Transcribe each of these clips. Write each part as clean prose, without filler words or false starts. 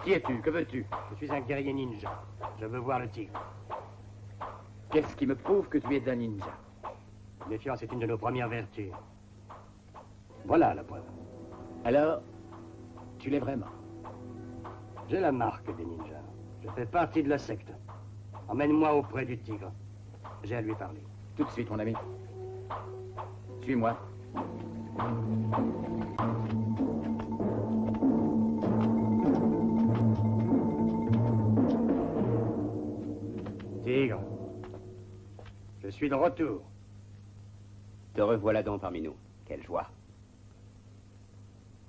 Qui es-tu? Que veux-tu? Je suis un guerrier ninja. Je veux voir le tigre. Qu'est-ce qui me prouve que tu es un ninja? La méfiance est une de nos premières vertus. Voilà la preuve. Alors, tu l'es vraiment? J'ai la marque des ninjas. Je fais partie de la secte. Emmène-moi auprès du tigre. J'ai à lui parler. Tout de suite, mon ami. Suis-moi. Tigre, je suis de retour. Te revoilà donc parmi nous. Quelle joie.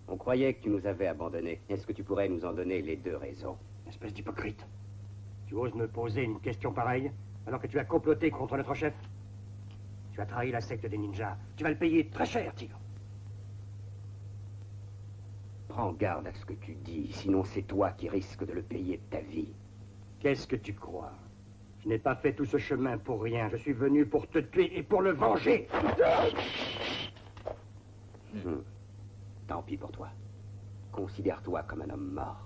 On croyait que tu nous avais abandonnés. Est-ce que tu pourrais nous en donner les 2 raisons? Espèce d'hypocrite. Tu oses me poser une question pareille alors que tu as comploté contre notre chef? Tu as trahi la secte des ninjas. Tu vas le payer très cher, Tigre. Prends garde à ce que tu dis, sinon c'est toi qui risques de le payer de ta vie. Qu'est-ce que tu crois? Je n'ai pas fait tout ce chemin pour rien. Je suis venu pour te tuer et pour le venger. Tant pis pour toi. Considère-toi comme un homme mort.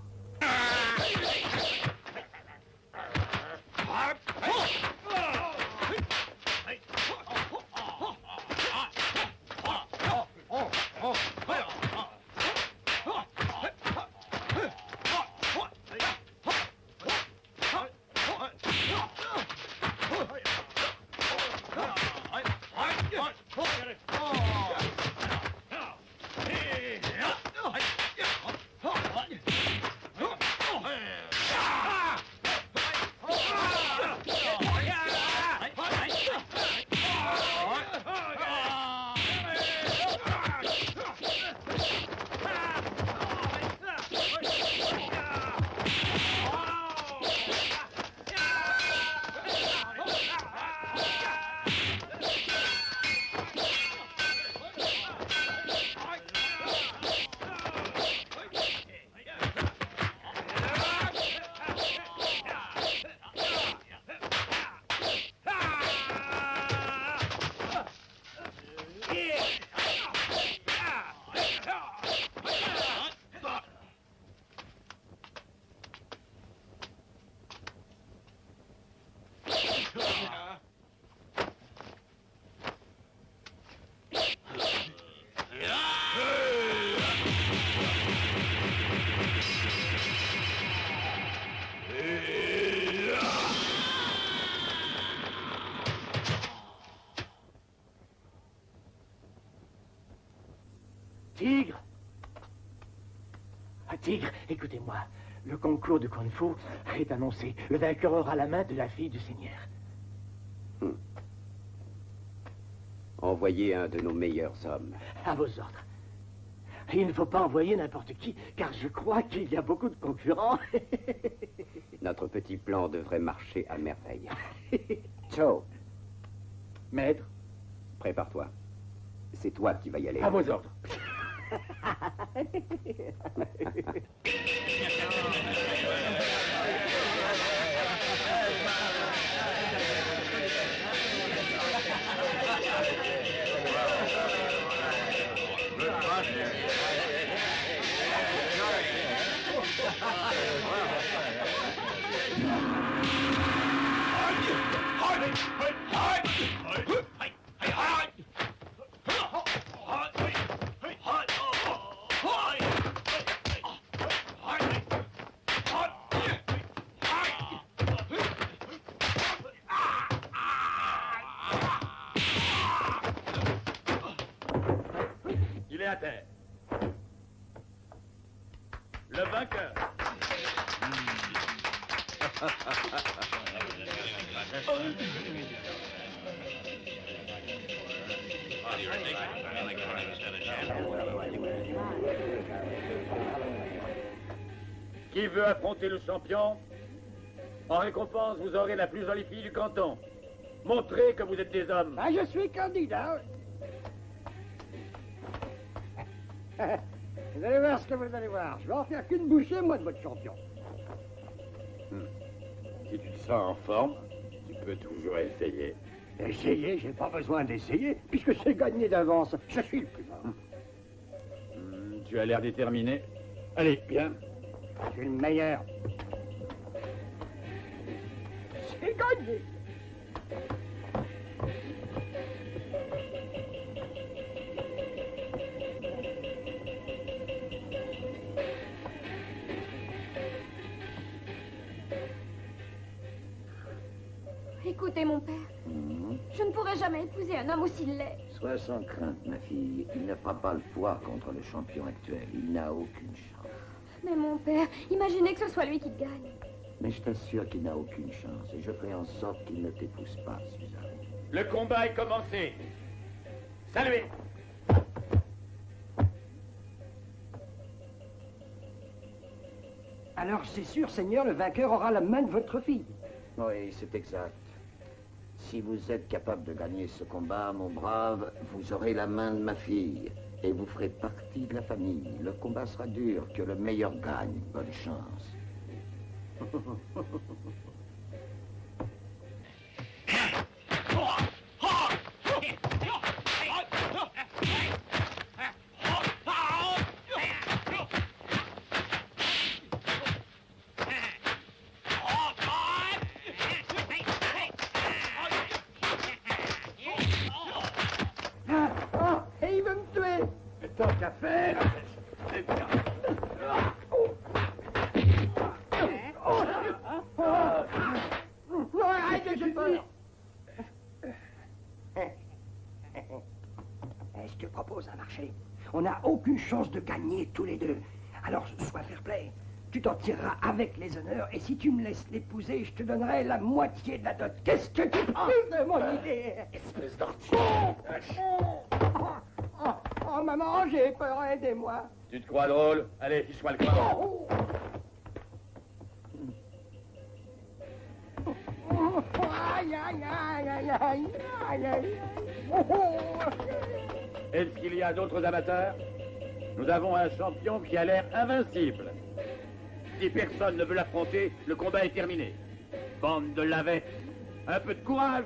Tigre! Ah, Tigre, écoutez-moi. Le concours de Kung Fu est annoncé. Le vainqueur aura la main de la fille du Seigneur. Envoyez un de nos meilleurs hommes. À vos ordres. Il ne faut pas envoyer n'importe qui, car je crois qu'il y a beaucoup de concurrents. Notre petit plan devrait marcher à merveille. Ciao. Maître, Prépare-toi. C'est toi qui vas y aller. à vos ordres. Il est à terre. Le vainqueur. Qui veut affronter le champion? En récompense, vous aurez la plus jolie fille du canton. Montrez que vous êtes des hommes. Ah, je suis candidat. Vous allez voir ce que vous allez voir. Je vais en faire qu'une bouchée, moi, de votre champion. Si tu te sens en forme, tu peux toujours essayer. Essayez, j'ai pas besoin d'essayer, puisque c'est gagné d'avance. Je suis le plus fort. Tu as l'air déterminé. Allez, viens. Je suis le meilleur. C'est gagné. Écoutez, mon père, je ne pourrai jamais épouser un homme aussi laid. Sois sans crainte, ma fille. Il ne fera pas le poids contre le champion actuel. Il n'a aucune chance. Mais mon père, imaginez que ce soit lui qui gagne. Mais je t'assure qu'il n'a aucune chance. Et je ferai en sorte qu'il ne t'épouse pas, Suzanne. Le combat est commencé. Saluez. Alors, c'est sûr, Seigneur, le vainqueur aura la main de votre fille. Oui, c'est exact. Si vous êtes capable de gagner ce combat, mon brave, vous aurez la main de ma fille. Et vous ferez partie de la famille. Le combat sera dur, que le meilleur gagne. Bonne chance. Et il veut me tuer. Tant qu'à faire. Non, arrête, j'ai peur. Je te propose un marché. On n'a aucune chance de gagner tous les deux. Alors, sois fair-play. Tu t'en tireras avec les honneurs, et si tu me laisses l'épouser, je te donnerai la moitié de la dot. Qu'est-ce que tu penses de mon idée? Espèce d'artiste. Oh, maman, j'ai peur, aidez-moi. Tu te crois drôle? Allez, fiche-moi le camp. Oh. Aïe, aïe, aïe, aïe, aïe, aïe, aïe. Est-ce qu'il y a d'autres amateurs? Nous avons un champion qui a l'air invincible. Si personne ne veut l'affronter, le combat est terminé. Bande de lavettes, un peu de courage.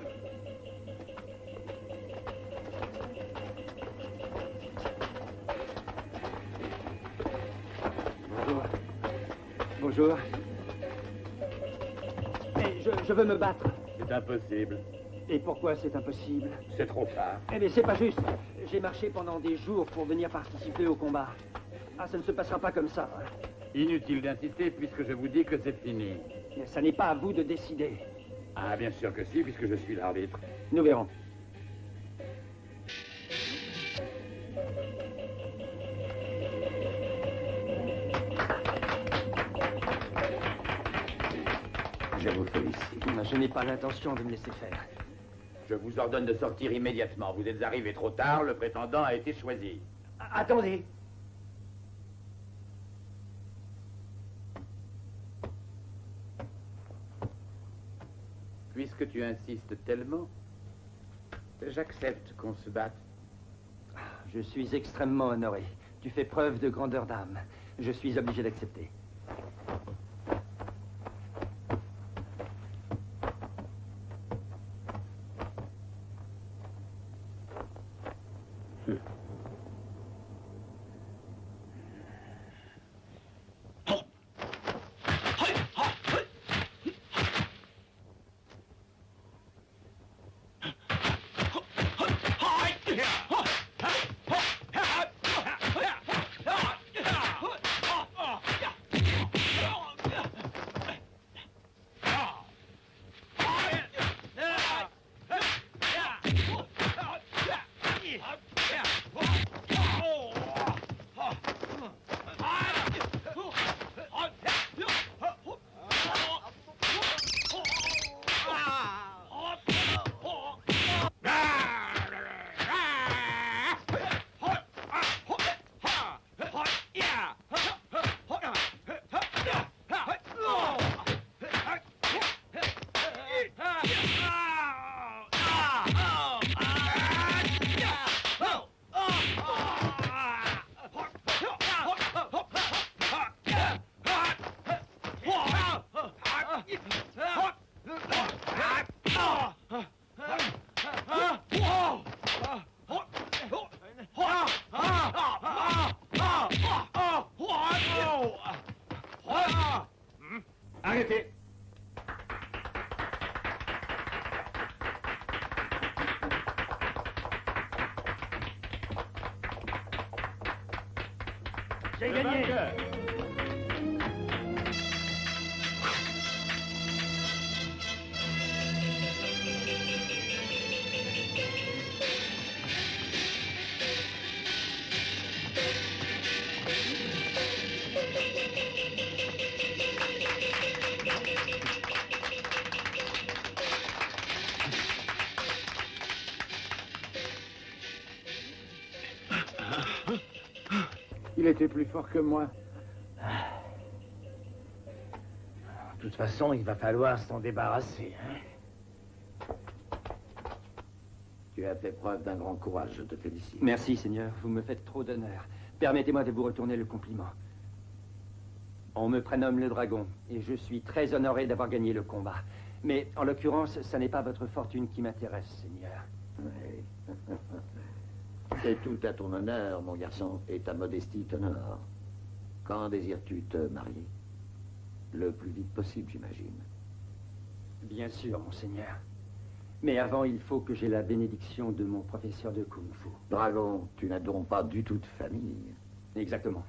Bonjour. Bonjour. Mais je veux me battre. C'est impossible. Et pourquoi c'est impossible? C'est trop tard. Eh bien, c'est pas juste. J'ai marché pendant des jours pour venir participer au combat. Ah, ça ne se passera pas comme ça. Inutile d'insister puisque je vous dis que c'est fini. Mais ça n'est pas à vous de décider. Ah, bien sûr que si, puisque je suis l'arbitre. Nous verrons. Je vous félicite. Je n'ai pas l'intention de me laisser faire. Je vous ordonne de sortir immédiatement. Vous êtes arrivé trop tard, le prétendant a été choisi. Attendez. Puisque tu insistes tellement, j'accepte qu'on se batte. Je suis extrêmement honoré. Tu fais preuve de grandeur d'âme. Je suis obligé d'accepter. J'ai Le gagné. vainqueur. Il était plus fort que moi. De toute façon, il va falloir s'en débarrasser. Tu as fait preuve d'un grand courage, je te félicite. Merci, Seigneur. Vous me faites trop d'honneur. Permettez-moi de vous retourner le compliment. On me prénomme le dragon, et je suis très honoré d'avoir gagné le combat. Mais, en l'occurrence, ça n'est pas votre fortune qui m'intéresse, Seigneur. Oui. C'est tout à ton honneur, mon garçon, et ta modestie t'honore. Quand désires-tu te marier? Le plus vite possible, j'imagine. Bien sûr, Monseigneur. Mais avant, il faut que j'aie la bénédiction de mon professeur de Kung Fu. Dragon, tu n'as donc pas du tout de famille. Exactement.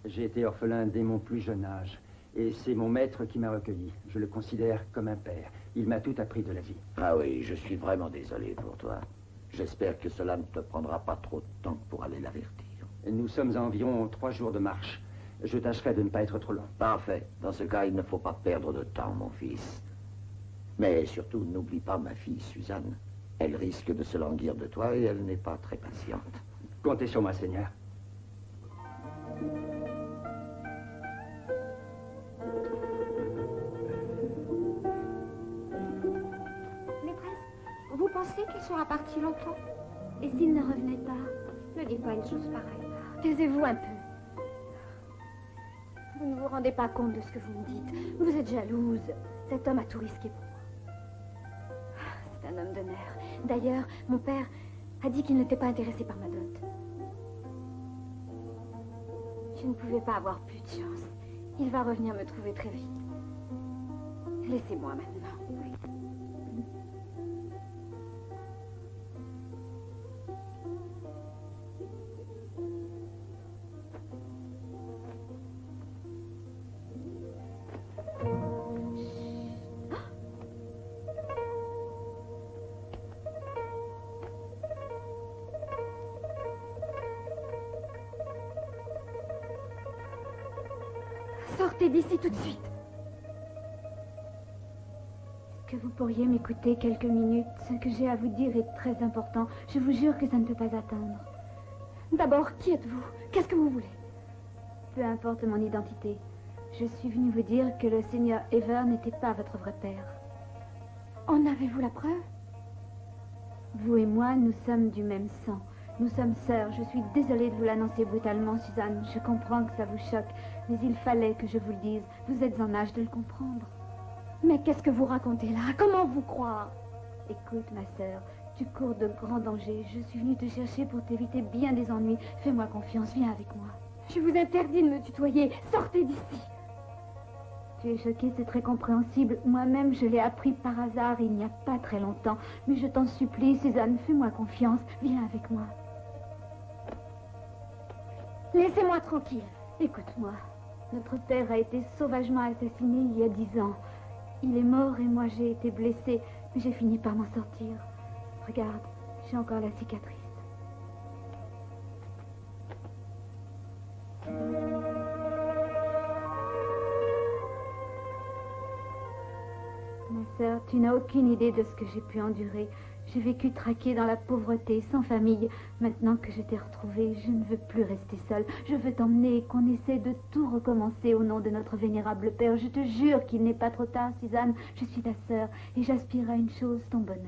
J'ai été orphelin dès mon plus jeune âge. Et c'est mon maître qui m'a recueilli. Je le considère comme un père. Il m'a tout appris de la vie. Ah oui, je suis vraiment désolé pour toi. J'espère que cela ne te prendra pas trop de temps pour aller l'avertir. Nous sommes à environ 3 jours de marche. Je tâcherai de ne pas être trop long. Parfait. Dans ce cas, il ne faut pas perdre de temps, mon fils. Mais surtout, n'oublie pas ma fille, Suzanne. Elle risque de se languir de toi et elle n'est pas très patiente. Comptez sur moi, Seigneur. Maîtresse, vous pensez qu'il sera parti longtemps? Et s'il ne revenait pas? Ne dites pas une chose pareille. Taisez-vous un peu. Vous ne vous rendez pas compte de ce que vous me dites. Vous êtes jalouse. Cet homme a tout risqué pour moi. C'est un homme d'honneur. D'ailleurs, mon père a dit qu'il n'était pas intéressé par ma dot. Je ne pouvais pas avoir plus de chance. Il va revenir me trouver très vite. Laissez-moi maintenant. Oui. Sortez d'ici tout de suite. Est-ce que vous pourriez m'écouter quelques minutes? Ce que j'ai à vous dire est très important. Je vous jure que ça ne peut pas attendre. D'abord, qui êtes-vous? Qu'est-ce que vous voulez? Peu importe mon identité. Je suis venue vous dire que le seigneur Ever n'était pas votre vrai père. En avez-vous la preuve? Vous et moi, nous sommes du même sang. Nous sommes sœurs. Je suis désolée de vous l'annoncer brutalement, Suzanne. Je comprends que ça vous choque, mais il fallait que je vous le dise. Vous êtes en âge de le comprendre. Mais qu'est-ce que vous racontez là? Comment vous croire? Écoute, ma sœur, tu cours de grands dangers. Je suis venue te chercher pour t'éviter bien des ennuis. Fais-moi confiance, viens avec moi. Je vous interdis de me tutoyer. Sortez d'ici. Tu es choquée, c'est très compréhensible. Moi-même, je l'ai appris par hasard il n'y a pas très longtemps. Mais je t'en supplie, Suzanne, fais-moi confiance. Viens avec moi. Laissez-moi tranquille. Écoute-moi. Notre père a été sauvagement assassiné il y a 10 ans. Il est mort et moi j'ai été blessée. Mais j'ai fini par m'en sortir. Regarde, j'ai encore la cicatrice. Ma sœur, tu n'as aucune idée de ce que j'ai pu endurer. J'ai vécu traquée dans la pauvreté, sans famille. Maintenant que je t'ai retrouvée, je ne veux plus rester seule. Je veux t'emmener et qu'on essaie de tout recommencer au nom de notre vénérable père. Je te jure qu'il n'est pas trop tard, Suzanne. Je suis ta sœur et j'aspire à une chose, ton bonheur.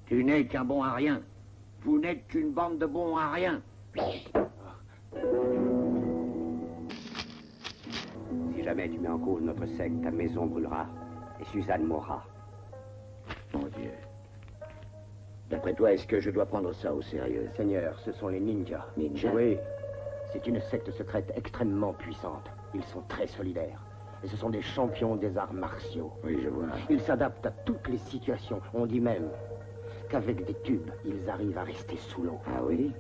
Tu n'es qu'un bon à rien. Vous n'êtes qu'une bande de bons à rien. Si jamais tu mets en cause notre secte, ta maison brûlera et Suzanne mourra. Mon Dieu. D'après toi, est-ce que je dois prendre ça au sérieux? Seigneur, ce sont les ninjas. Ninjas? Oui. C'est une secte secrète extrêmement puissante. Ils sont très solidaires. Et ce sont des champions des arts martiaux. Oui, je vois. Ils s'adaptent à toutes les situations. On dit même qu'avec des tubes, ils arrivent à rester sous l'eau. Ah oui?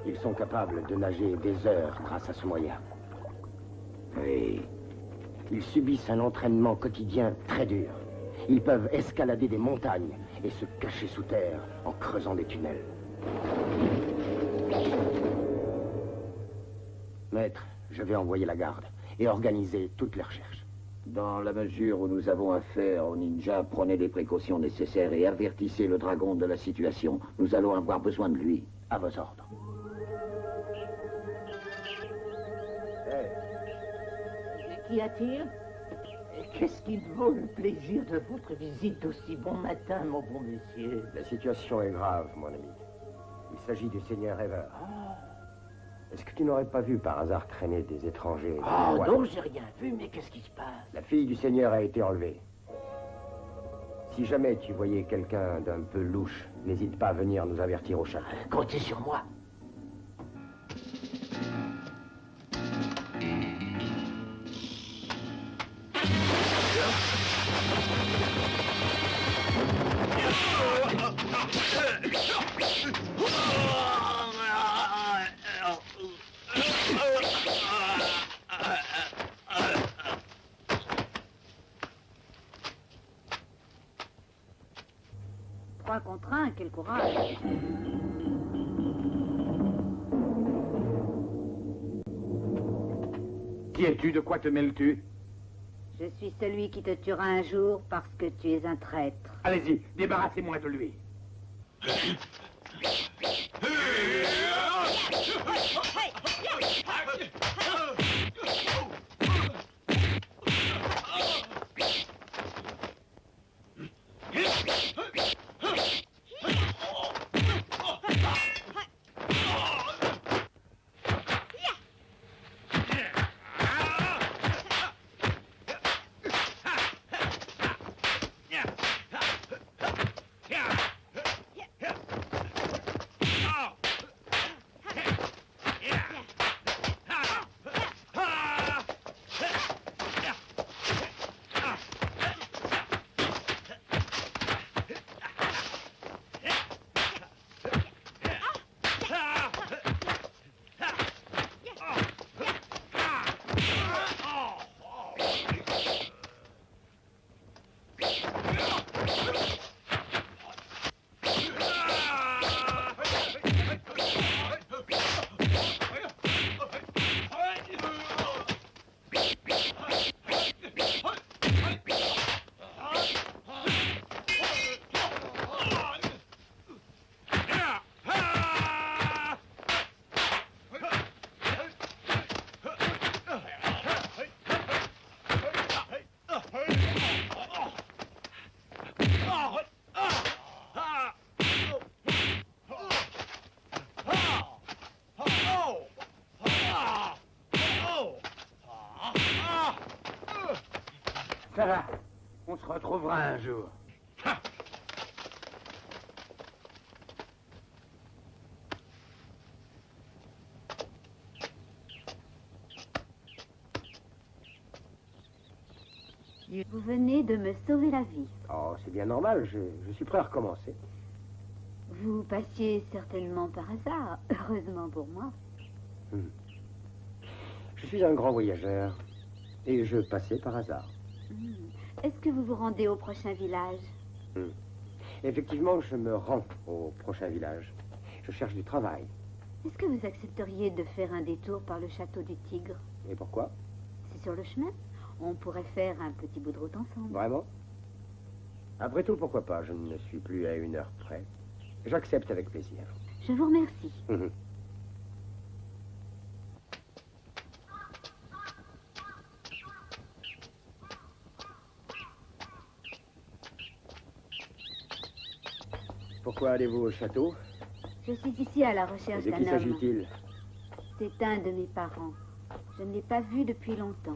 Ils sont capables de nager des heures grâce à ce moyen. Oui. Ils subissent un entraînement quotidien très dur. Ils peuvent escalader des montagnes et se cacher sous terre en creusant des tunnels. Maître, je vais envoyer la garde et organiser toutes les recherches. Dans la mesure où nous avons affaire aux ninjas, prenez les précautions nécessaires et avertissez le dragon de la situation. Nous allons avoir besoin de lui. À vos ordres. Qu'y a-t-il? Qu'est-ce qu'il vaut le plaisir de votre visite aussi bon matin, mon bon monsieur? La situation est grave, mon ami. Il s'agit du seigneur Ever. Est-ce que tu n'aurais pas vu par hasard traîner des étrangers dans les bois? Non, j'ai rien vu, mais qu'est-ce qui se passe? La fille du seigneur a été enlevée. Si jamais tu voyais quelqu'un d'un peu louche, n'hésite pas à venir nous avertir au château. Comptez sur moi. Trois contre un, quel courage. Qui es-tu? De quoi te mêles-tu? Je suis celui qui te tuera un jour parce que tu es un traître. Allez-y, débarrassez-moi de lui. Ça va, on se retrouvera un jour. Vous venez de me sauver la vie. Oh, c'est bien normal, je suis prêt à recommencer. Vous passiez certainement par hasard, heureusement pour moi. Je suis un grand voyageur. Et je passais par hasard. Est-ce que vous vous rendez au prochain village? Effectivement, je me rends au prochain village. Je cherche du travail. Est-ce que vous accepteriez de faire un détour par le château du Tigre? Et pourquoi? C'est sur le chemin. On pourrait faire un petit bout de route ensemble. Vraiment? Après tout, pourquoi pas? Je ne suis plus à 1 heure près. J'accepte avec plaisir. Je vous remercie. Pourquoi allez-vous au château? Je suis ici à la recherche De d'un qui homme. s'agit-il? C'est un de mes parents. Je ne l'ai pas vu depuis longtemps.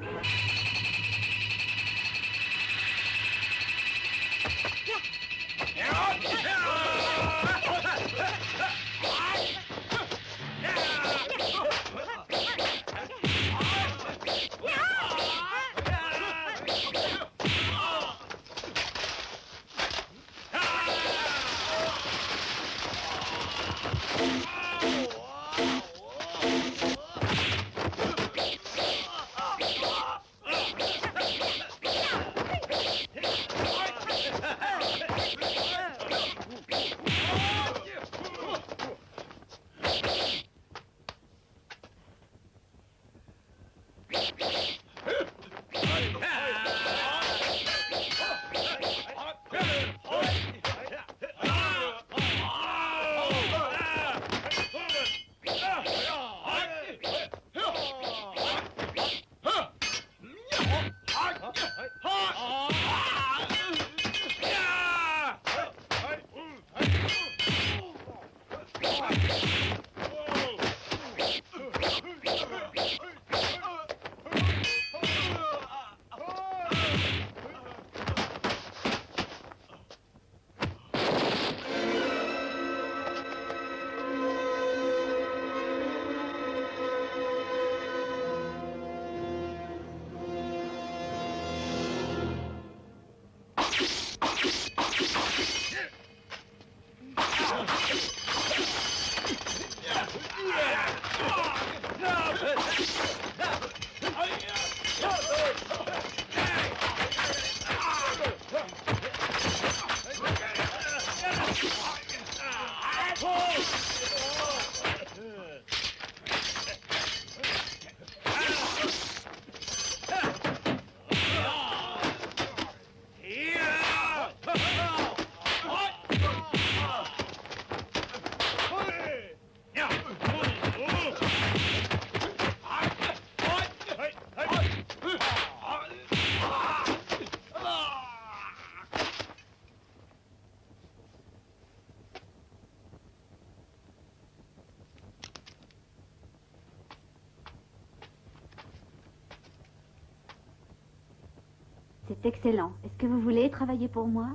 C'est excellent. Est-ce que vous voulez travailler pour moi?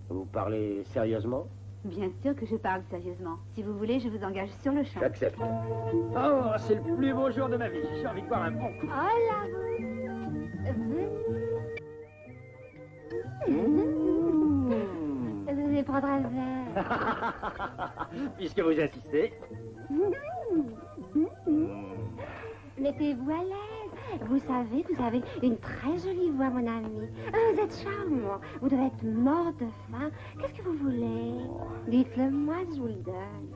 Vous parlez sérieusement? Bien sûr que je parle sérieusement. Si vous voulez, je vous engage sur le champ. J'accepte. Oh, c'est le plus beau jour de ma vie. J'ai envie de boire un bon coup. Oh là, vous allez prendre un verre. Puisque vous insistez. Mettez-vous à l'aise. Vous savez, vous avez une très jolie voix, mon ami. Vous êtes charmant. Vous devez être mort de faim. Qu'est-ce que vous voulez? Dites-le moi, je vous le donne.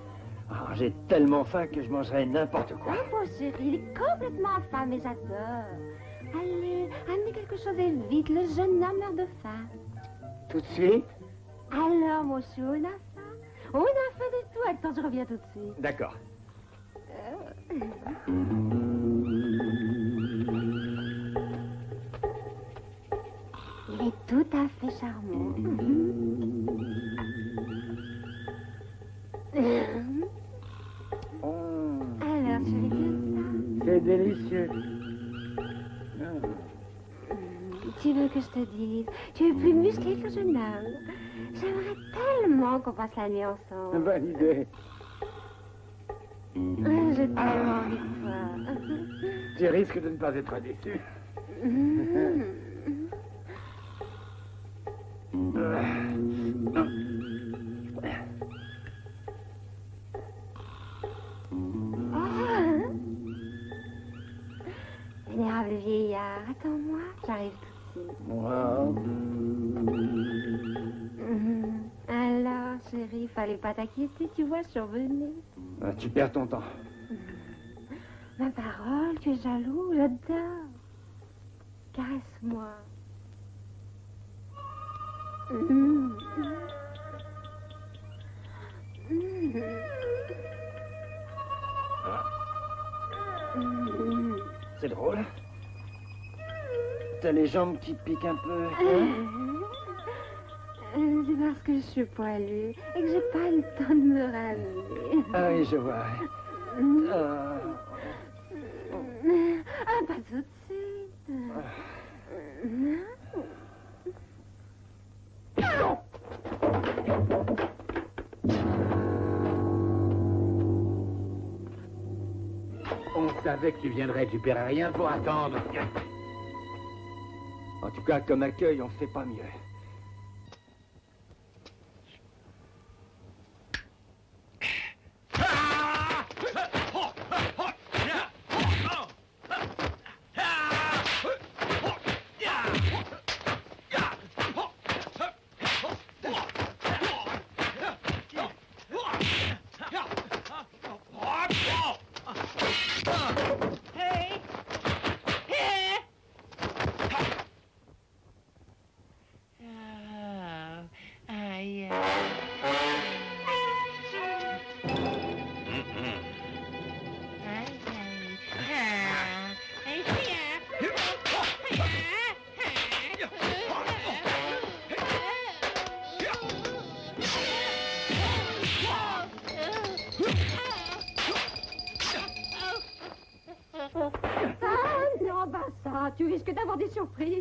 Oh, j'ai tellement faim que je mangerai n'importe quoi. Oh, mon chéri, il est complètement affamé, j'adore. Allez, amenez quelque chose et vite, le jeune homme meurt de faim. Tout de suite? Alors, mon chou, on a faim? On a faim du tout. Attends, je reviens tout de suite. D'accord. Il est tout à fait charmant. Alors, je vais dire ça. C'est délicieux. Tu veux que je te dise? Tu es plus musclé que le jeune homme. J'aimerais tellement qu'on passe la nuit ensemble. Bonne idée. J'ai tellement envie de toi. Tu risques de ne pas être déçu. Vénérable vieillard, attends-moi, j'arrive tout de suite. Alors, chérie, fallait pas t'inquiéter, tu vois, je suis revenue. Ah, tu perds ton temps. Ma parole, tu es jaloux, j'adore. Caresse-moi. C'est drôle. T'as les jambes qui piquent un peu. C'est parce que je suis poilue et que j'ai pas le temps de me ramener. Ah oui, je vois. Ah, pas tout de suite. On savait que tu viendrais, tu paierais rien pour attendre. En tout cas, comme accueil, on fait pas mieux. Tu risques d'avoir des surprises.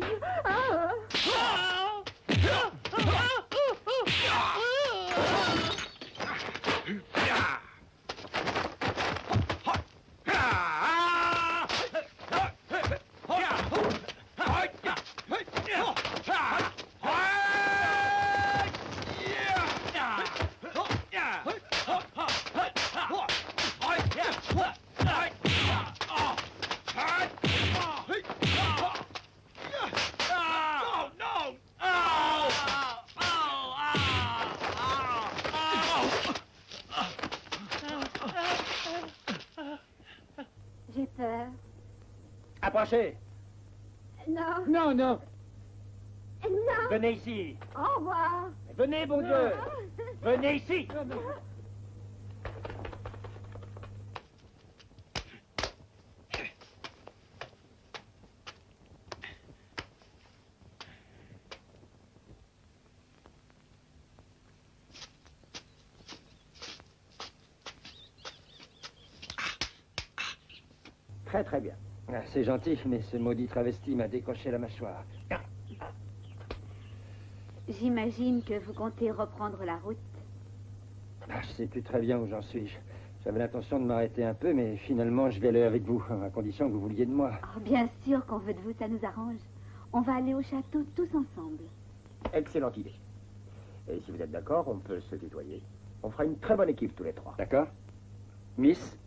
J'ai peur. Approchez. Non. Non, non. Non. Venez ici. Au revoir. Venez, bon Dieu. Venez ici. Très très bien. Ah, c'est gentil, mais ce maudit travesti m'a décroché la mâchoire. J'imagine que vous comptez reprendre la route. Ah, je sais plus très bien où j'en suis. J'avais l'intention de m'arrêter un peu, mais finalement, je vais aller avec vous, à condition que vous vouliez de moi. Oh, bien sûr qu'on veut de vous, ça nous arrange. On va aller au château tous ensemble. Excellente idée. Et si vous êtes d'accord, on peut se tutoyer. On fera une très bonne équipe tous les trois. D'accord? Miss?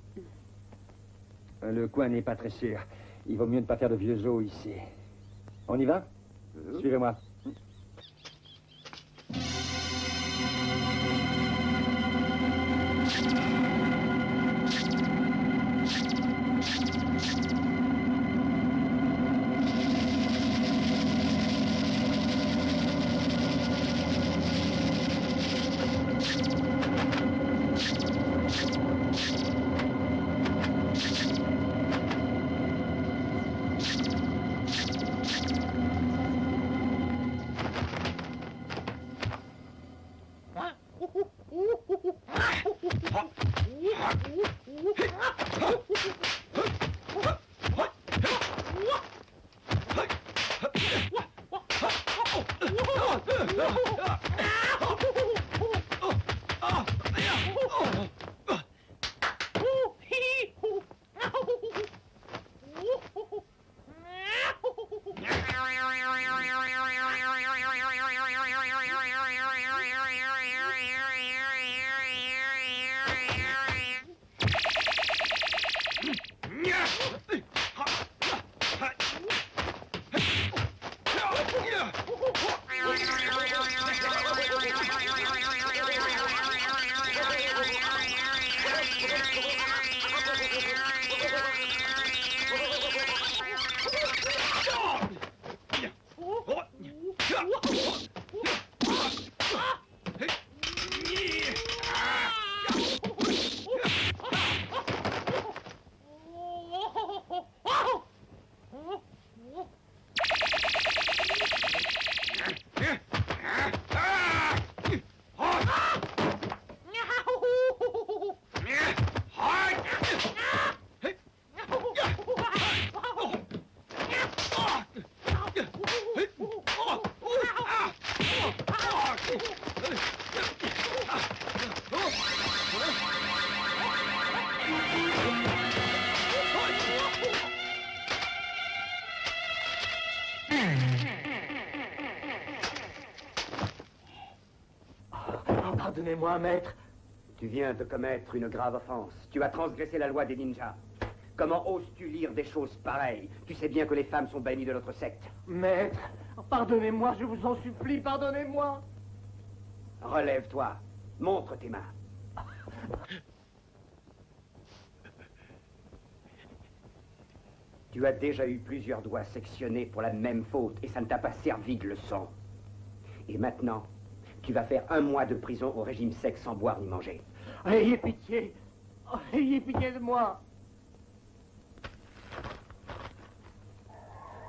Le coin n'est pas très sûr. Il vaut mieux ne pas faire de vieux os ici. On y va? Suivez-moi. Pardonnez-moi, maître. Tu viens de commettre une grave offense. Tu as transgressé la loi des ninjas. Comment oses-tu lire des choses pareilles? Tu sais bien que les femmes sont bannies de notre secte. Maître, pardonnez-moi, je vous en supplie, pardonnez-moi. Relève-toi. Montre tes mains. Tu as déjà eu plusieurs doigts sectionnés pour la même faute et ça ne t'a pas servi de leçon. Et maintenant, tu vas faire 1 mois de prison au régime sec sans boire ni manger. Ayez pitié. Ayez pitié de moi.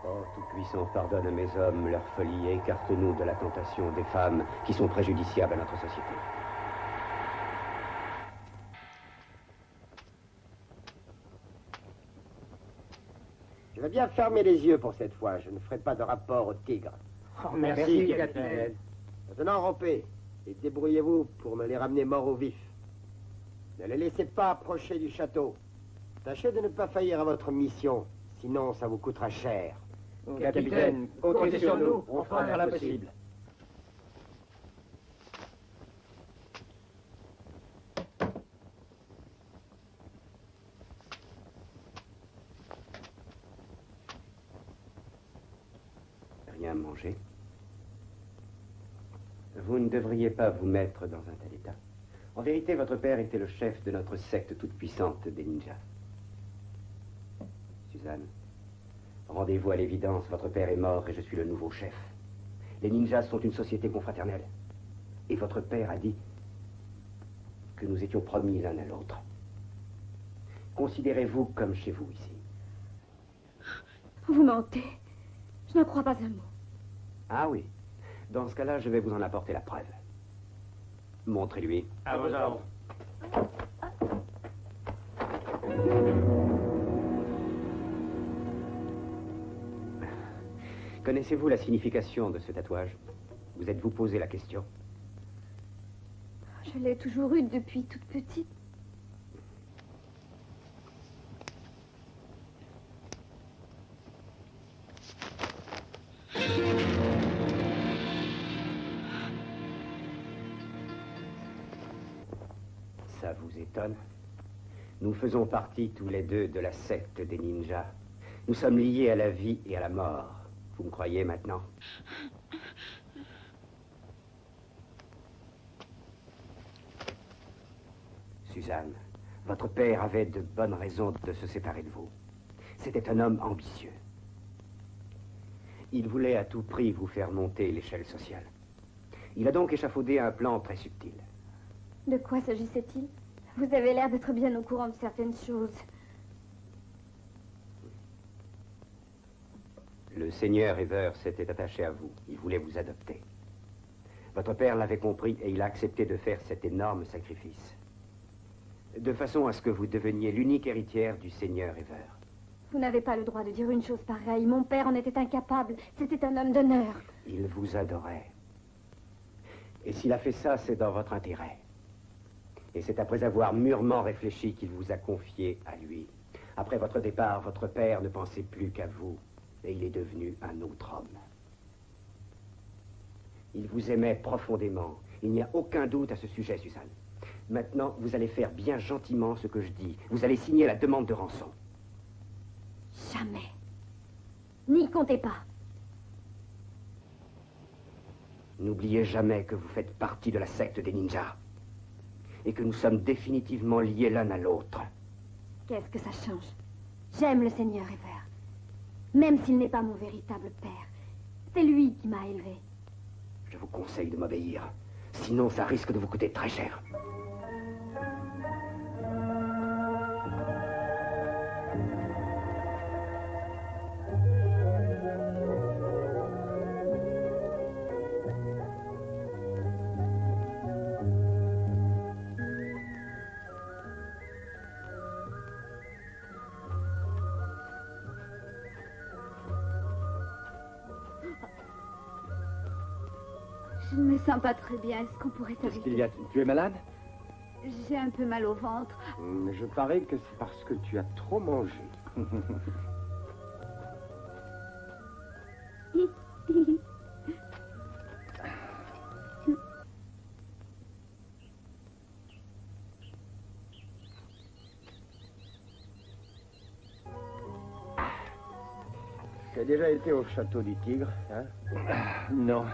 Oh, Tout-Puissant, pardonne à mes hommes leur folie et écarte-nous de la tentation des femmes qui sont préjudiciables à notre société. Je vais bien fermer les yeux pour cette fois. Je ne ferai pas de rapport au tigre. Oh, Merci, capitaine. Maintenant, rompez et débrouillez-vous pour me les ramener morts ou vifs. Ne les laissez pas approcher du château. Tâchez de ne pas faillir à votre mission, sinon ça vous coûtera cher. Capitaine, comptez sur nous, on fera l'impossible. Rien à manger. Vous ne devriez pas vous mettre dans un tel état. En vérité, votre père était le chef de notre secte toute puissante des ninjas. Suzanne, rendez-vous à l'évidence, votre père est mort et je suis le nouveau chef. Les ninjas sont une société confraternelle. Et votre père a dit que nous étions promis l'un à l'autre. Considérez-vous comme chez vous ici. Vous mentez. Je n'en crois pas un mot. Ah oui. Dans ce cas-là, je vais vous en apporter la preuve. Montrez-lui. À vos ordres. Connaissez-vous la signification de ce tatouage? Vous êtes-vous posé la question? Je l'ai toujours eu depuis toute petite. Ça vous étonne? Nous faisons partie tous les deux de la secte des ninjas. Nous sommes liés à la vie et à la mort. Vous me croyez maintenant? Suzanne, votre père avait de bonnes raisons de se séparer de vous. C'était un homme ambitieux. Il voulait à tout prix vous faire monter l'échelle sociale. Il a donc échafaudé un plan très subtil. De quoi s'agissait-il? Vous avez l'air d'être bien au courant de certaines choses. Le seigneur Ever s'était attaché à vous. Il voulait vous adopter. Votre père l'avait compris et il a accepté de faire cet énorme sacrifice. De façon à ce que vous deveniez l'unique héritière du seigneur Ever. Vous n'avez pas le droit de dire une chose pareille. Mon père en était incapable. C'était un homme d'honneur. Il vous adorait. Et s'il a fait ça, c'est dans votre intérêt. Et c'est après avoir mûrement réfléchi qu'il vous a confié à lui. Après votre départ, votre père ne pensait plus qu'à vous. Et il est devenu un autre homme. Il vous aimait profondément. Il n'y a aucun doute à ce sujet, Suzanne. Maintenant, vous allez faire bien gentiment ce que je dis. Vous allez signer la demande de rançon. Jamais. N'y comptez pas. N'oubliez jamais que vous faites partie de la secte des ninjas. Et que nous sommes définitivement liés l'un à l'autre. Qu'est-ce que ça change? J'aime le seigneur Ever. Même s'il n'est pas mon véritable père. C'est lui qui m'a élevé. Je vous conseille de m'obéir. Sinon, ça risque de vous coûter très cher. Je ne me sens pas très bien. Est-ce qu'on pourrait Qu'est-ce qu'il arrêter? y a? Tu es malade? J'ai un peu mal au ventre. Mais je parie que c'est parce que tu as trop mangé. Tu as déjà été au château du Tigre, hein? Non.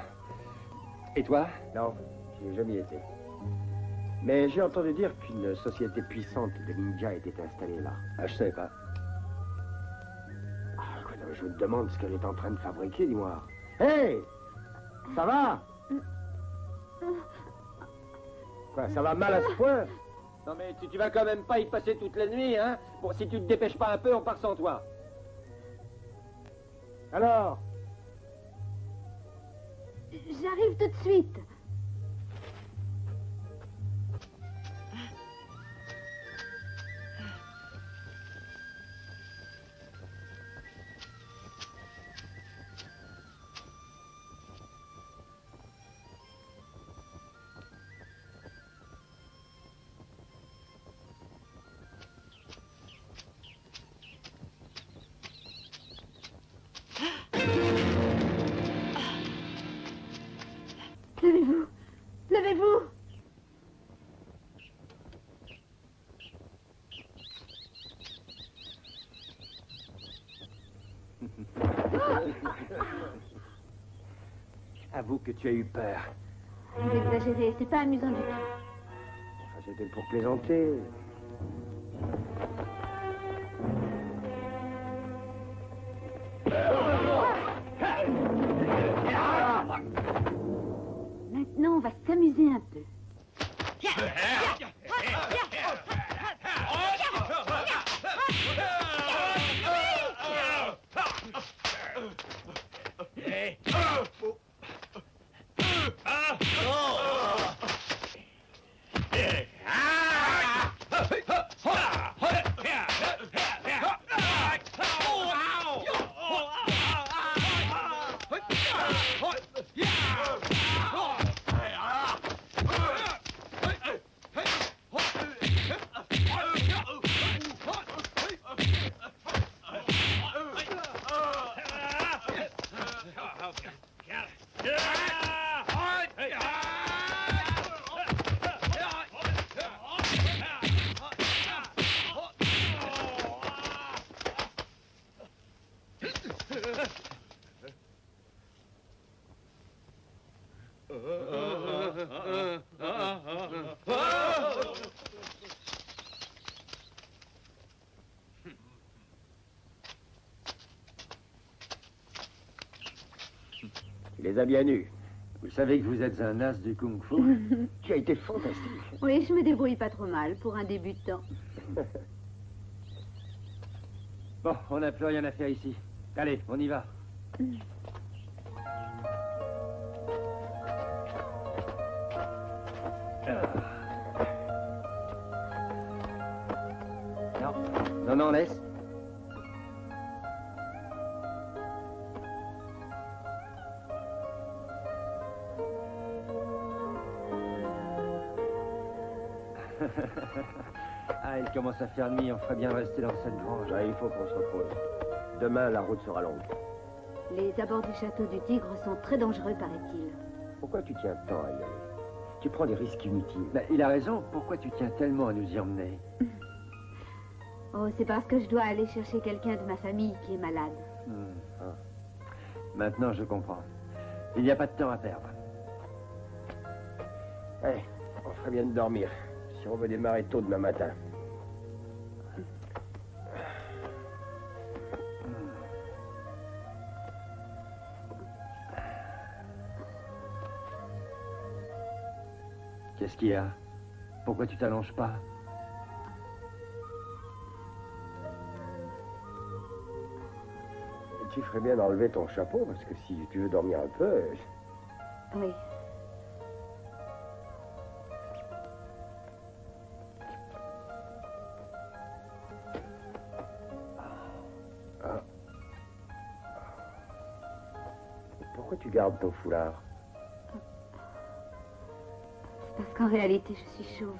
Et toi? Non, j'y ai jamais été. Mais j'ai entendu dire qu'une société puissante de ninjas était installée là. Ah, je savais pas. Ah, écoute, je me demande ce qu'elle est en train de fabriquer, dis-moi. Hé! Ça va? Quoi, ça va mal à ce point? Non mais tu vas quand même pas y passer toute la nuit, hein? Bon, si tu te dépêches pas un peu, on part sans toi. Alors? J'arrive tout de suite. Levez-vous. Levez-vous. Avoue que tu as eu peur. Vous exagérez, c'est pas amusant du tout. Enfin, c'était pour plaisanter. Maintenant, on va s'amuser un peu. Tu les as bien eus. Vous savez que vous êtes un as du kung-fu? Tu as été fantastique. Oui, je me débrouille pas trop mal pour un débutant. Bon, on n'a plus rien à faire ici. Allez, on y va. Non, non, laisse. Ah, il commence à faire nuit, on ferait bien rester dans cette grange. Ouais, il faut qu'on se repose. Demain, la route sera longue. Les abords du château du Tigre sont très dangereux, paraît-il. Pourquoi tu tiens tant à y aller? Tu prends des risques inutiles. Ben, il a raison, pourquoi tu tiens tellement à nous y emmener? Oh, c'est parce que je dois aller chercher quelqu'un de ma famille qui est malade. Ah. Maintenant, je comprends. Il n'y a pas de temps à perdre. Allez, on ferait bien de dormir, si on veut démarrer tôt demain matin. Qu'est-ce qu'il y a? Pourquoi tu t'allonges pas? Tu ferais bien d'enlever ton chapeau, parce que si tu veux dormir un peu... Oui. Ah. Pourquoi tu gardes ton foulard? C'est parce qu'en réalité, je suis chauve.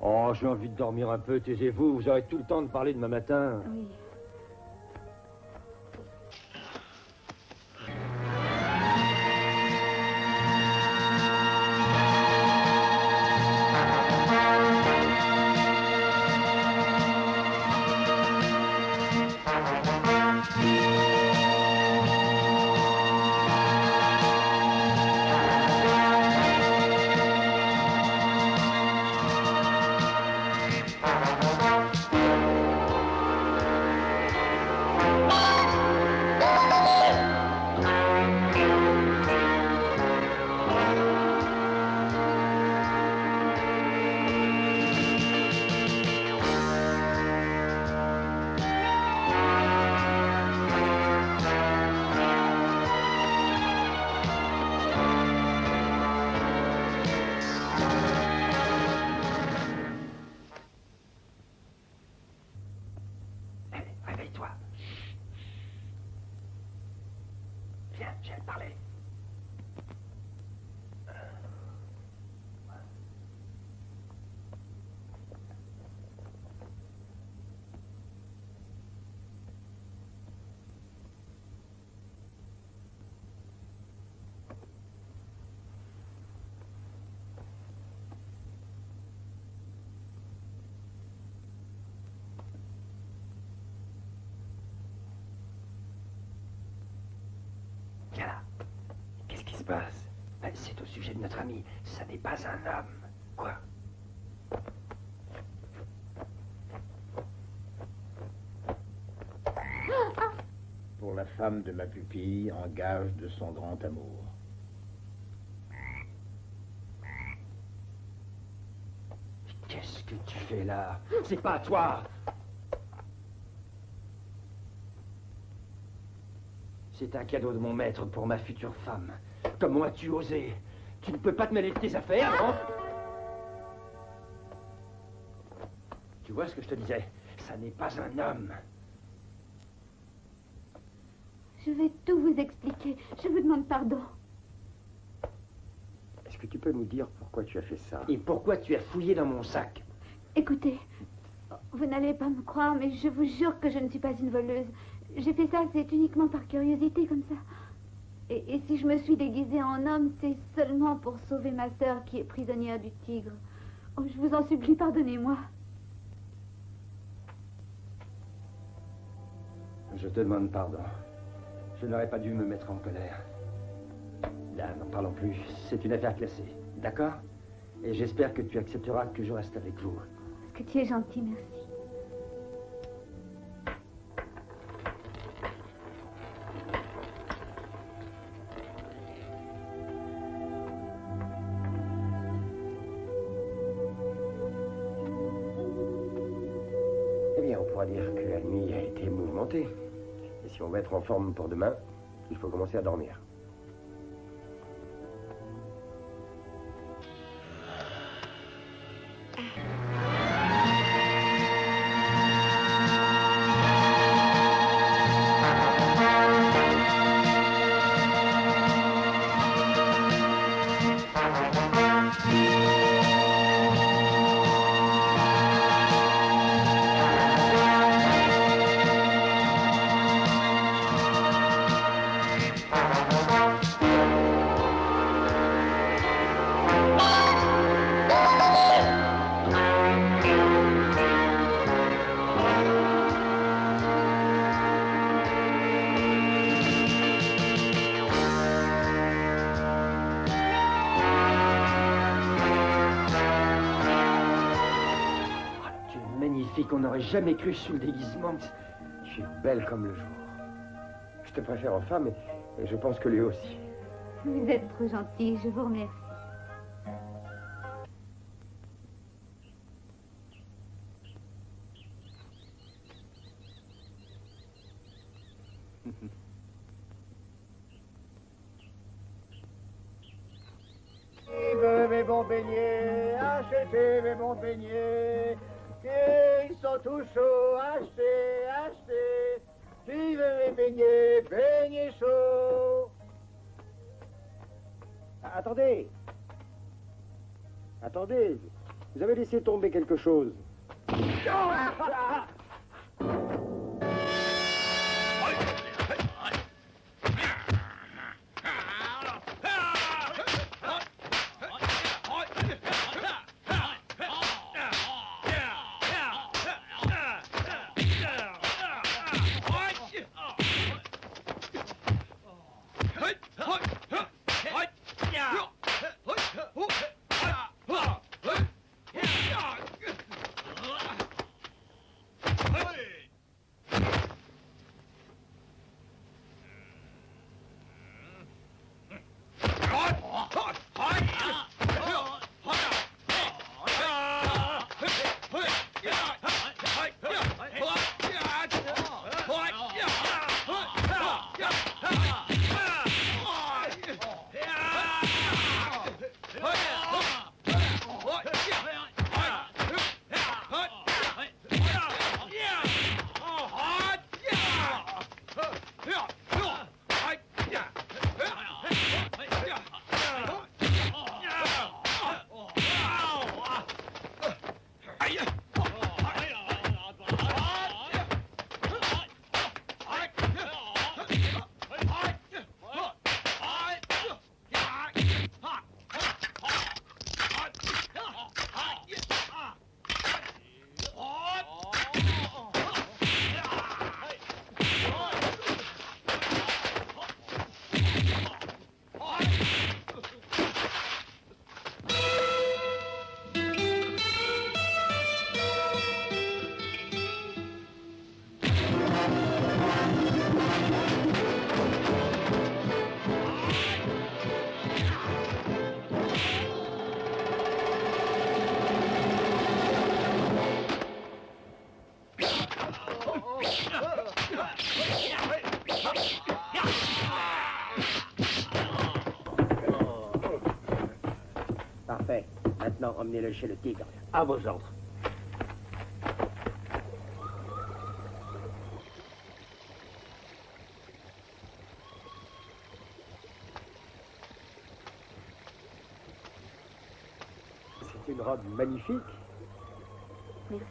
Oh, j'ai envie de dormir un peu, taisez-vous, vous aurez tout le temps de parler demain matin. Oui. Viens, viens parler. Viens là. Qu'est-ce qui se passe? C'est au sujet de notre ami. Ça n'est pas un homme. Quoi? Pour la femme de ma pupille, en gage de son grand amour. Qu'est-ce que tu fais là? C'est pas à toi! C'est un cadeau de mon maître pour ma future femme. Comment as-tu osé? Tu ne peux pas te mêler de tes affaires, non? Tu vois ce que je te disais? Ça n'est pas un homme. Je vais tout vous expliquer. Je vous demande pardon. Est-ce que tu peux nous dire pourquoi tu as fait ça? Et pourquoi tu as fouillé dans mon sac? Écoutez, vous n'allez pas me croire, mais je vous jure que je ne suis pas une voleuse. J'ai fait ça, c'est uniquement par curiosité, comme ça. Et si je me suis déguisée en homme, c'est seulement pour sauver ma sœur qui est prisonnière du tigre. Oh, je vous en supplie, pardonnez-moi. Je te demande pardon. Je n'aurais pas dû me mettre en colère. Là, n'en parlons plus. C'est une affaire classée. D'accord? Et j'espère que tu accepteras que je reste avec vous. Parce que tu es gentil, merci. Eh bien, on pourra dire que la nuit a été mouvementée. Et si on veut être en forme pour demain, il faut commencer à dormir. Qu'on n'aurait jamais cru sous le déguisement. Tu es belle comme le jour. Je te préfère en femme et je pense que lui aussi. Vous êtes trop gentil, je vous remercie. Qui veut mes bons beignets? Achetez mes bons beignets. Ils sont tous chauds, achetez, achetez. Qui veut mes beignets? Beignets chauds. Attendez. Attendez. Vous avez laissé tomber quelque chose. Maintenant, emmenez-le chez le tigre. À vos ordres. C'est une robe magnifique. Merci.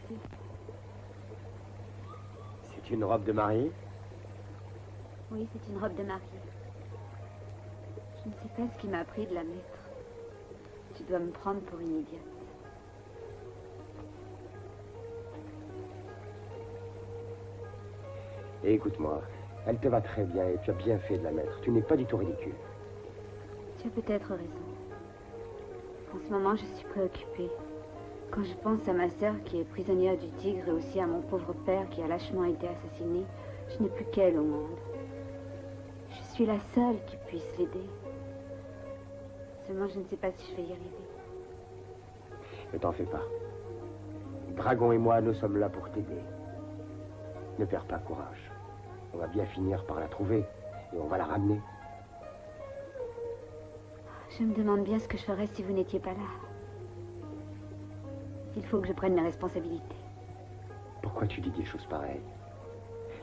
C'est une robe de mariée. Oui, c'est une robe de mariée. Je ne sais pas ce qui m'a appris de la mettre. Tu dois me prendre pour une idiote. Et écoute-moi, elle te va très bien et tu as bien fait de la mettre. Tu n'es pas du tout ridicule. Tu as peut-être raison. En ce moment, je suis préoccupée. Quand je pense à ma sœur qui est prisonnière du tigre et aussi à mon pauvre père qui a lâchement été assassiné, je n'ai plus qu'elle au monde. Je suis la seule qui puisse l'aider. Seulement, je ne sais pas si je vais y arriver. Ne t'en fais pas. Dragon et moi, nous sommes là pour t'aider. Ne perds pas courage. On va bien finir par la trouver et on va la ramener. Je me demande bien ce que je ferais si vous n'étiez pas là. Il faut que je prenne mes responsabilités. Pourquoi tu dis des choses pareilles?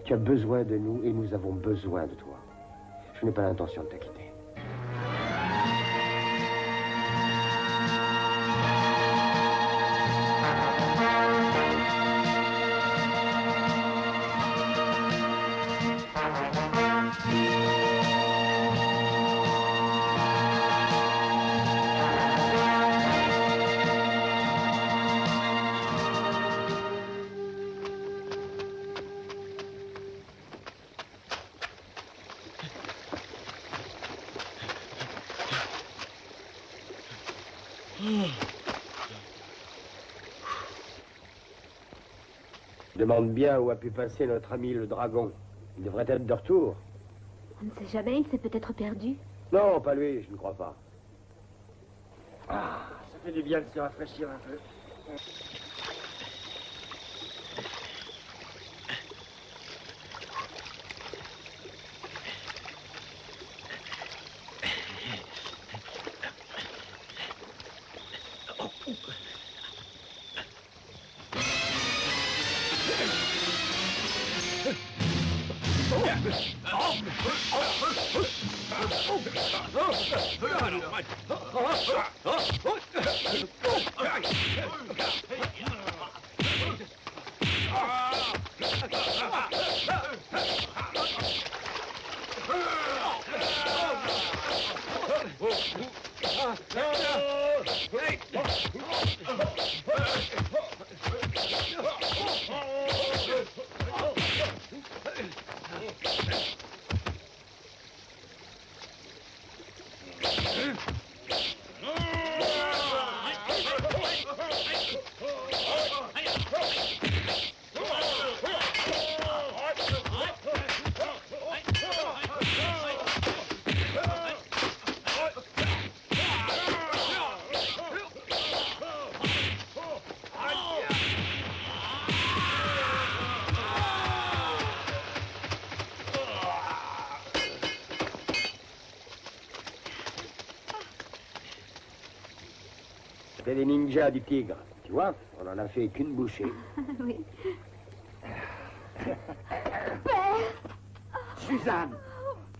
Tu as besoin de nous et nous avons besoin de toi. Je n'ai pas l'intention de te quitter. Demande bien où a pu passer notre ami le dragon. Il devrait être de retour. On ne sait jamais, il s'est peut-être perdu. Non, pas lui, je ne crois pas. Ah, ça fait du bien de se rafraîchir un peu. C'est les ninjas du tigre. Tu vois, on en a fait qu'une bouchée. Oui. Suzanne!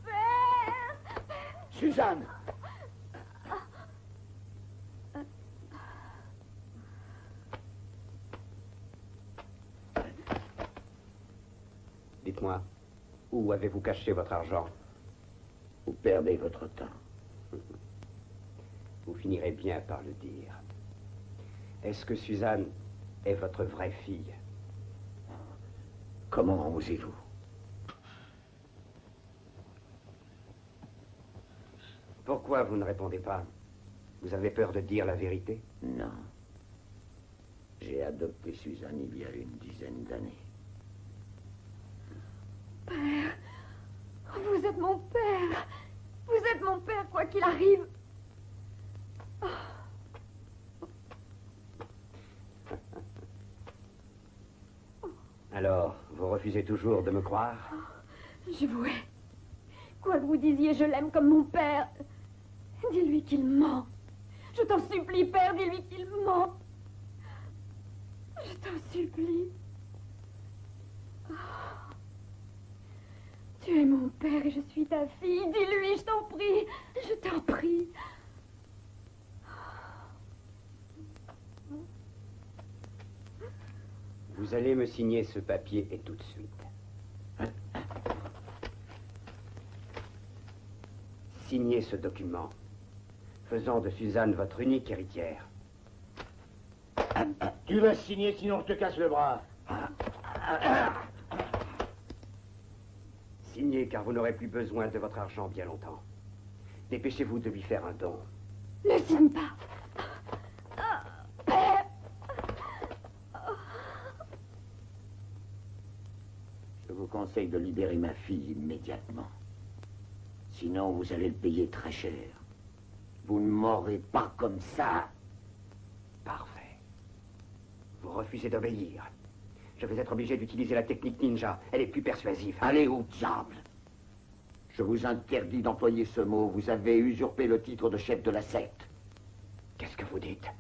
Père! Suzanne! Dites-moi, où avez-vous caché votre argent? Vous perdez votre temps. Vous finirez bien par le dire. Est-ce que Suzanne est votre vraie fille? Comment osez-vous? Pourquoi vous ne répondez pas? Vous avez peur de dire la vérité? Non. J'ai adopté Suzanne il y a une dizaine d'années. Père, vous êtes mon père. Vous êtes mon père, quoi qu'il arrive. Oh. Alors, vous refusez toujours de me croire? Je vous hais. Quoi que vous disiez, je l'aime comme mon père. Dis-lui qu'il ment. Je t'en supplie, père, dis-lui qu'il ment. Je t'en supplie. Oh. Tu es mon père et je suis ta fille. Dis-lui, je t'en prie. Je t'en prie. Vous allez me signer ce papier et tout de suite. Signez ce document, faisant de Suzanne votre unique héritière. Tu vas signer, sinon je te casse le bras. Signez, car vous n'aurez plus besoin de votre argent bien longtemps. Dépêchez-vous de lui faire un don. Ne signe pas. Père. Je vous conseille de libérer ma fille immédiatement. Sinon, vous allez le payer très cher. Vous ne mourrez pas comme ça. Parfait. Vous refusez d'obéir. Je vais être obligé d'utiliser la technique ninja. Elle est plus persuasive. Allez au diable. Je vous interdis d'employer ce mot. Vous avez usurpé le titre de chef de la secte. Qu'est-ce que vous dites?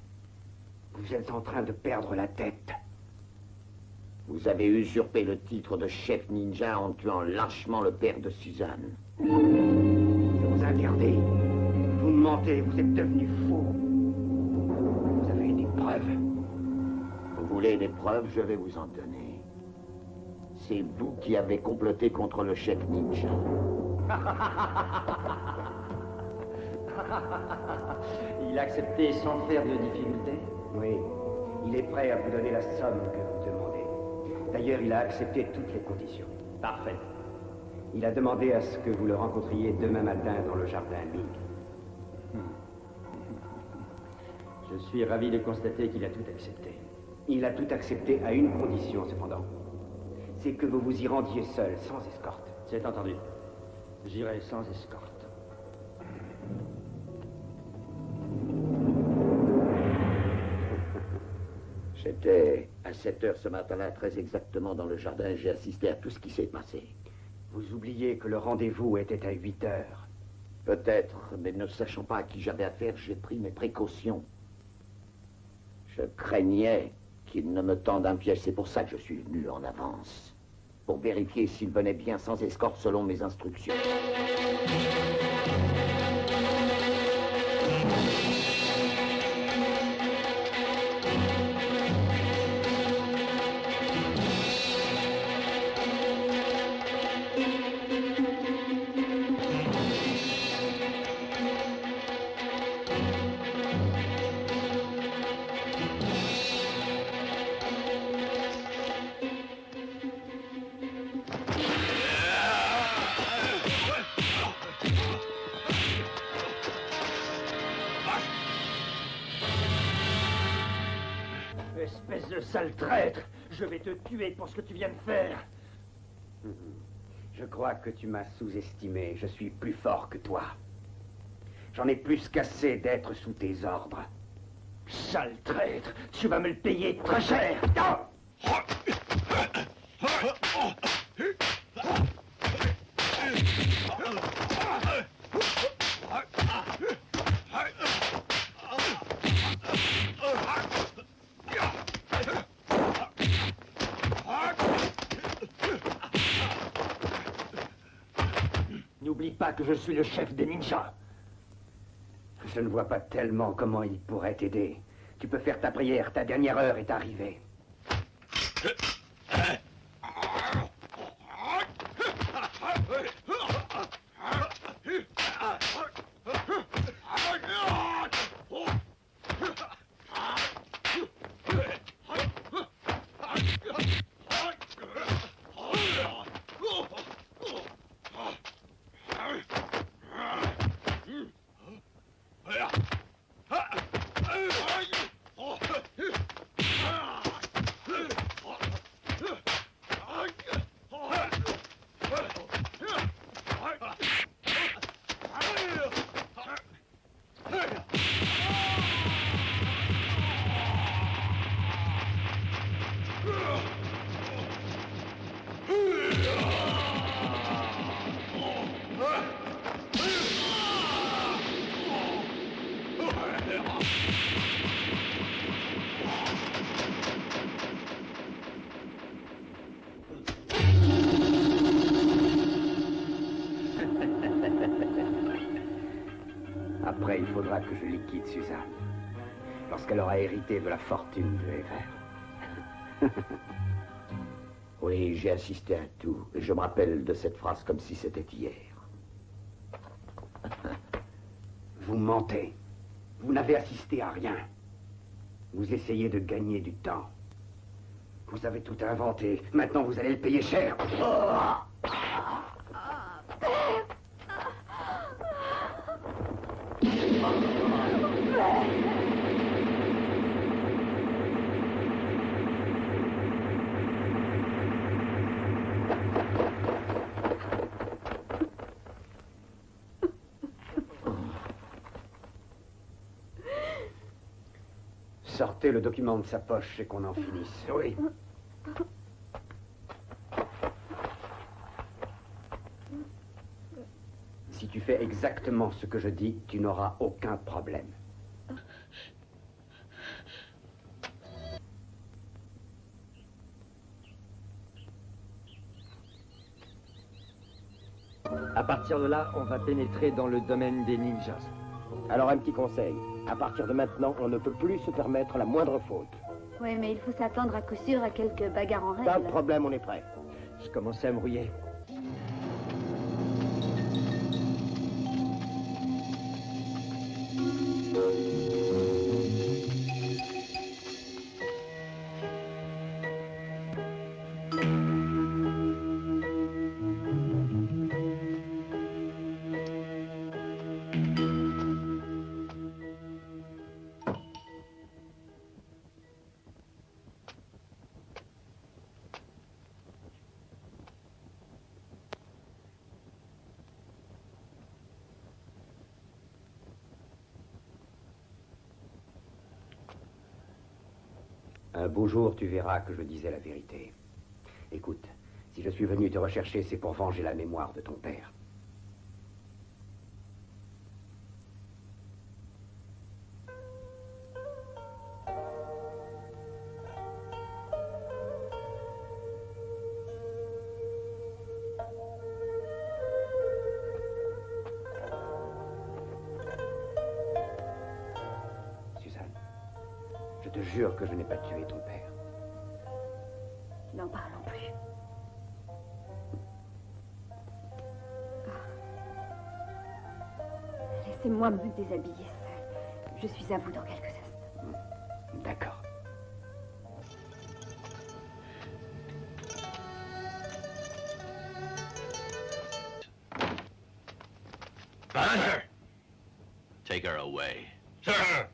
Vous êtes en train de perdre la tête. Vous avez usurpé le titre de chef ninja en tuant lâchement le père de Suzanne. Je vous interdis. Vous mentez, vous êtes devenu fou. Vous avez des preuves. Vous voulez des preuves, je vais vous en donner. C'est vous qui avez comploté contre le chef ninja. Il a accepté sans faire de difficulté? Oui, il est prêt à vous donner la somme que vous demandez. D'ailleurs, il a accepté toutes les conditions. Parfait. Il a demandé à ce que vous le rencontriez demain matin dans le jardin Ming. Je suis ravi de constater qu'il a tout accepté. Il a tout accepté à une condition, cependant. C'est que vous vous y rendiez seul, sans escorte. C'est entendu. J'irai sans escorte. J'étais à 7 heures ce matin-là, très exactement dans le jardin. J'ai assisté à tout ce qui s'est passé. Vous oubliez que le rendez-vous était à 8 heures. Peut-être, mais ne sachant pas à qui j'avais affaire, j'ai pris mes précautions. Je craignais qu'il ne me tende un piège. C'est pour ça que je suis venu en avance. Pour vérifier s'il venait bien sans escorte selon mes instructions. Espèce de sale traître! Je vais te tuer pour ce que tu viens de faire! Je crois que tu m'as sous-estimé. Je suis plus fort que toi. J'en ai plus qu'assez d'être sous tes ordres. Sale traître! Tu vas me le payer très cher! N'oublie pas que je suis le chef des ninjas. Je ne vois pas tellement comment il pourrait t'aider. Tu peux faire ta prière, ta dernière heure est arrivée. Après, il faudra que je liquide Suzanne. Lorsqu'elle aura hérité de la fortune de Ever. Oui, j'ai assisté à tout. Et je me rappelle de cette phrase comme si c'était hier. Vous mentez. Vous n'avez assisté à rien. Vous essayez de gagner du temps. Vous avez tout inventé. Maintenant, vous allez le payer cher. Sortez le document de sa poche et qu'on en finisse. Oui. Si tu fais exactement ce que je dis, tu n'auras aucun problème. À partir de là, on va pénétrer dans le domaine des ninjas. Alors un petit conseil. À partir de maintenant, on ne peut plus se permettre la moindre faute. Oui, mais il faut s'attendre à coup sûr à quelques bagarres en règle. Pas de problème, on est prêt. Je commençais à me brouiller. Un beau jour, tu verras que je disais la vérité. Écoute, si je suis venu te rechercher, c'est pour venger la mémoire de ton père. Je te jure que je n'ai pas tué ton père. N'en parlons plus. Laissez-moi me déshabiller seule. Je suis à vous dans quelques instants. D'accord. Banner! Take her away. Sir!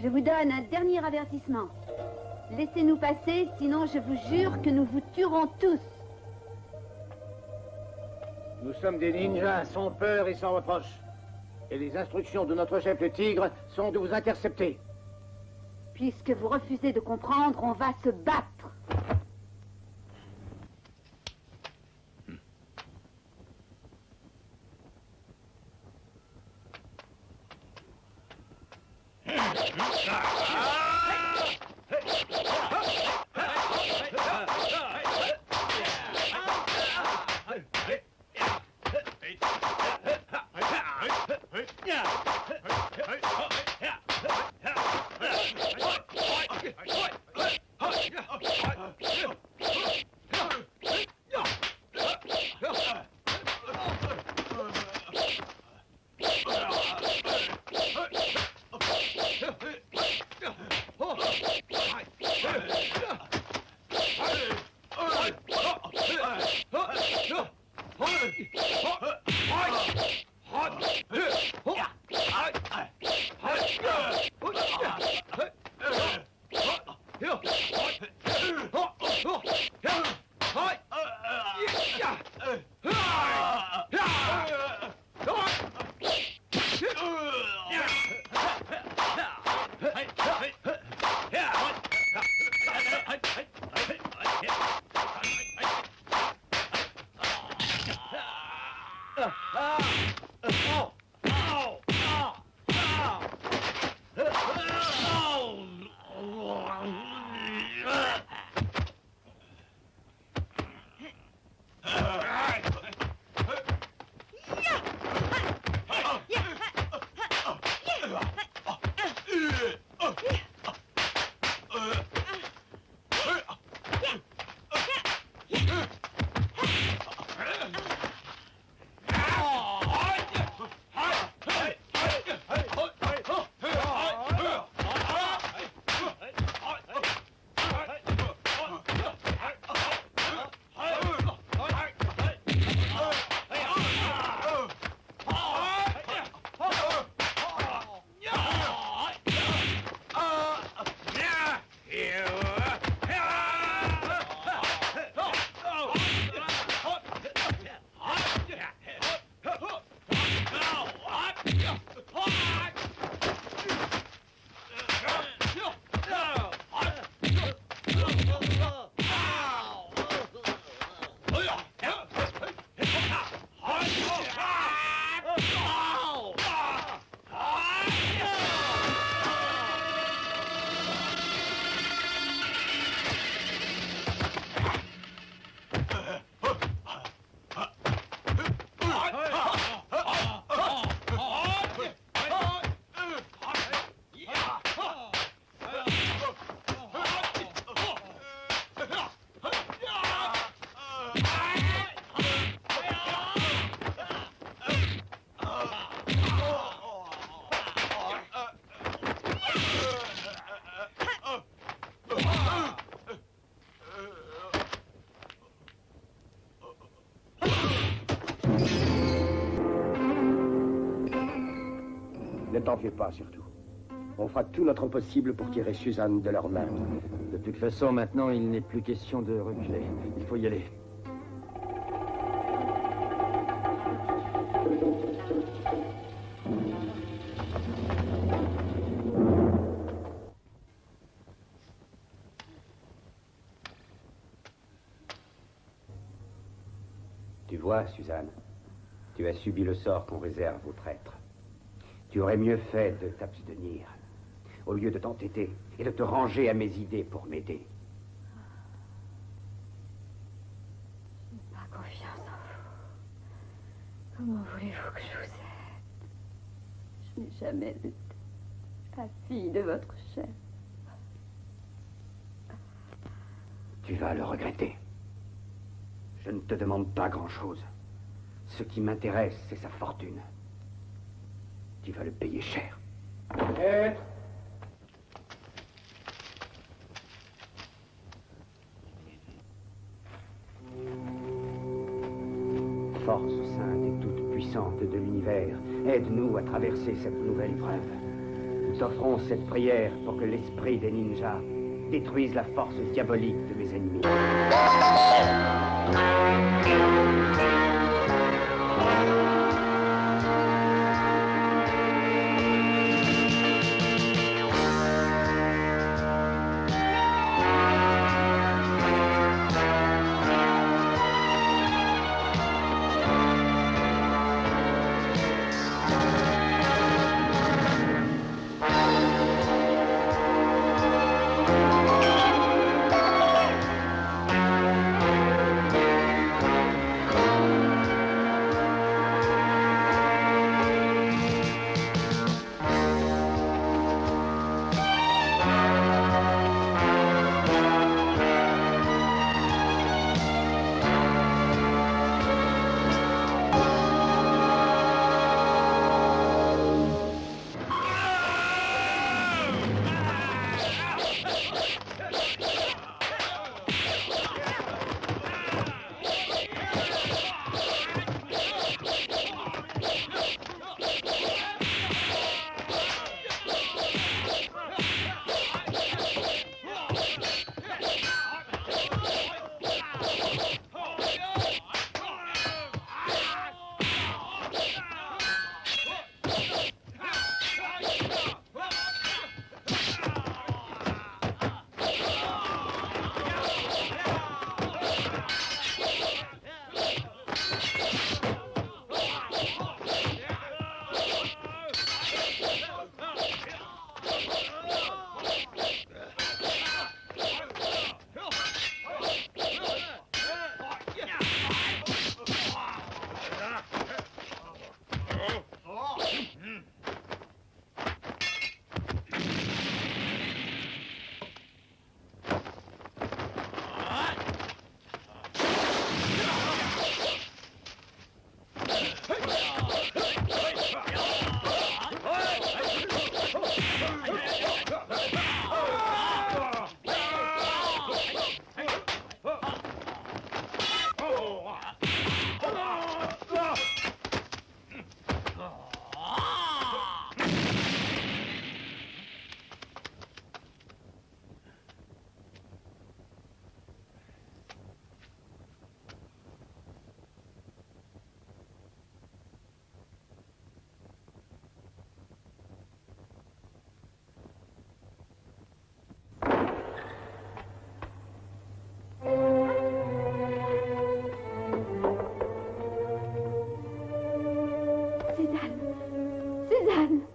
Je vous donne un dernier avertissement. Laissez-nous passer, sinon je vous jure que nous vous tuerons tous. Nous sommes des ninjas sans peur et sans reproche. Et les instructions de notre chef le tigre sont de vous intercepter. Puisque vous refusez de comprendre, on va se battre. Ne t'en fais pas, surtout. On fera tout notre possible pour tirer Suzanne de leurs mains. De toute façon, maintenant, il n'est plus question de reculer. Il faut y aller. Tu vois, Suzanne, tu as subi le sort qu'on réserve aux traîtres. Tu aurais mieux fait de t'abstenir, au lieu de t'entêter et de te ranger à mes idées pour m'aider. Je n'ai pas confiance en vous. Comment voulez-vous que je vous aide? Je n'ai jamais été la fille de votre chef. Tu vas le regretter. Je ne te demande pas grand-chose. Ce qui m'intéresse, c'est sa fortune. Tu vas le payer cher. Maître. Force sainte et toute puissante de l'univers, aide-nous à traverser cette nouvelle épreuve. Nous t'offrons cette prière pour que l'esprit des ninjas détruise la force diabolique de mes ennemis. Oh, 「 » Suzanne. Suzanne.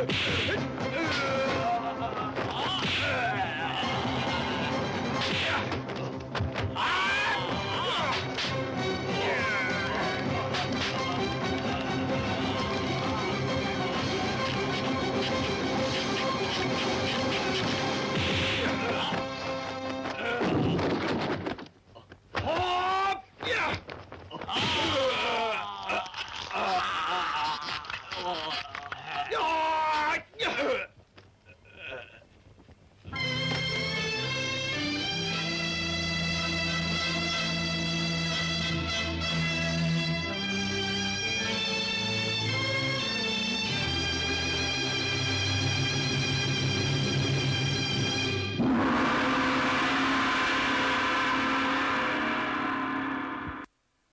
Hey!